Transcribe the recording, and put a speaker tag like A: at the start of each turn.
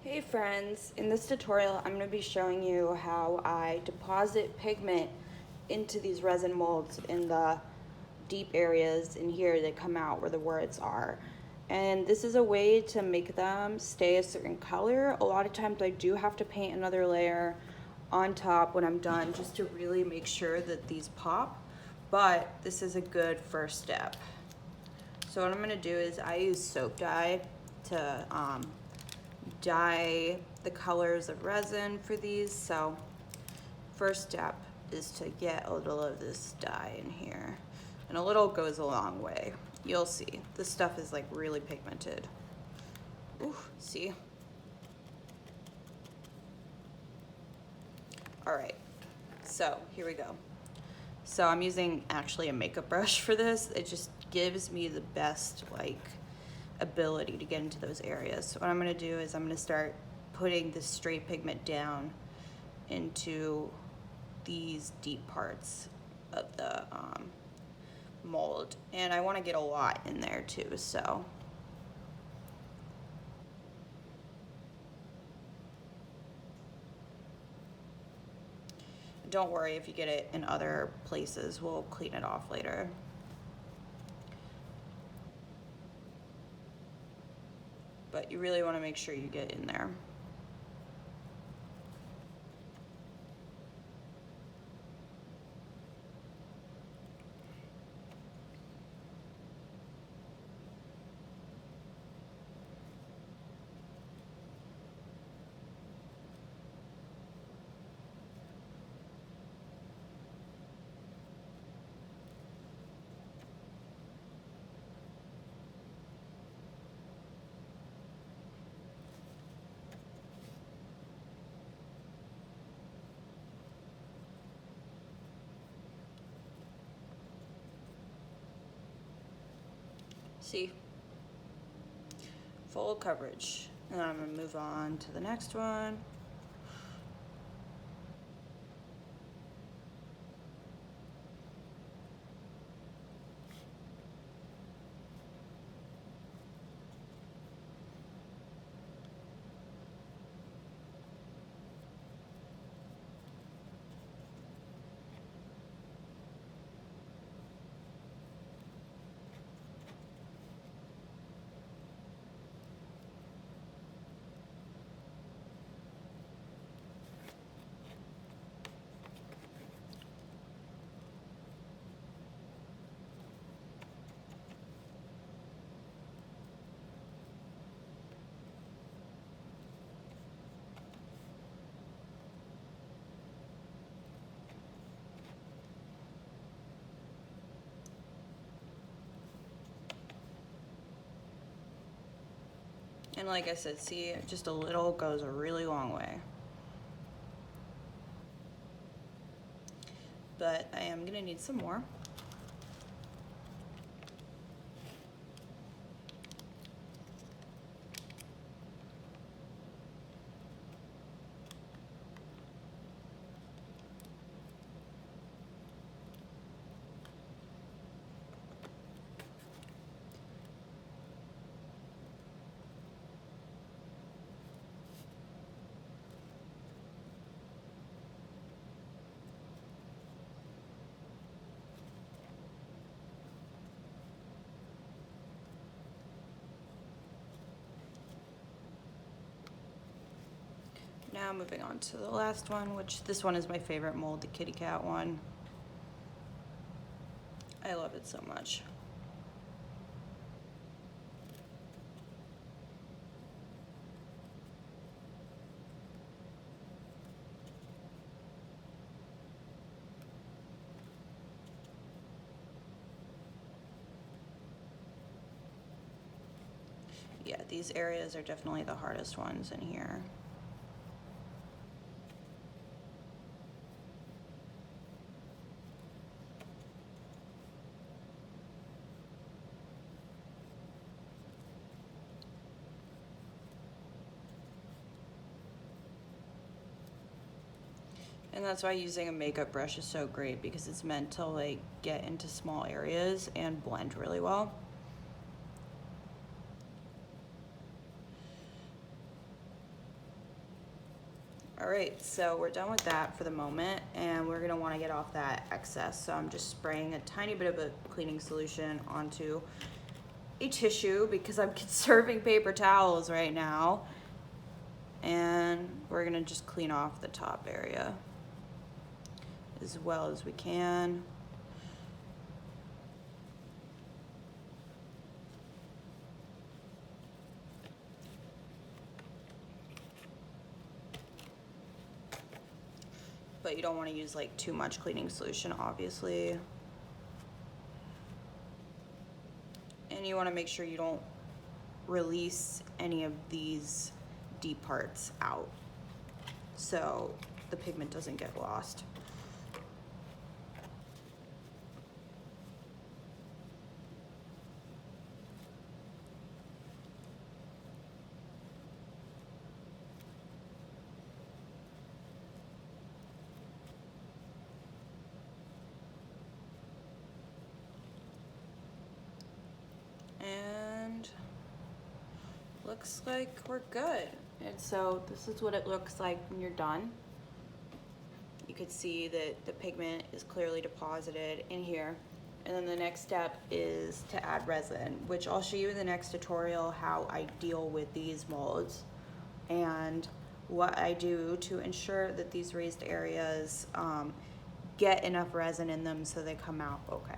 A: Hey friends, in this tutorial I'm going to be showing you how I deposit pigment into these resin molds in the deep areas in here that come out where the words are. And this is a way to make them stay a certain color. A lot of times I do have to paint another layer on top when I'm done just to really make sure that these pop, but this is a good first step. So what I'm going to do is I use soap dye to dye the colors of resin for these. So first step is to get a little of this dye in here, and a little goes a long way. You'll see this stuff is like really pigmented. Ooh, see? All right, so here we go. So I'm using actually a makeup brush for this. It just gives me the best ability to get into those areas. So what I'm going to do is I'm going to start putting the straight pigment down into these deep parts of the mold, and I want to get a lot in there too. So don't worry if you get it in other places, we'll clean it off later. But you really want to make sure you get in there. See? Full coverage. And then I'm going to move on to the next one. And like I said, see, just a little goes a really long way. But I am gonna need some more. Now moving on to the last one, which this one is my favorite mold, the kitty cat one. I love it so much. Yeah, these areas are definitely the hardest ones in here. And that's why using a makeup brush is so great, because it's meant to like get into small areas and blend really well. All right, so we're done with that for the moment, and we're gonna wanna get off that excess. So I'm just spraying a tiny bit of a cleaning solution onto a tissue because I'm conserving paper towels right now. And we're gonna just clean off the top area as well as we can. But you don't want to use like too much cleaning solution, obviously. And you want to make sure you don't release any of these deep parts out so the pigment doesn't get lost. And looks like we're good. And so this is what it looks like when you're done. You could see that the pigment is clearly deposited in here. And then the next step is to add resin, which I'll show you in the next tutorial how I deal with these molds and what I do to ensure that these raised areas get enough resin in them so they come out okay.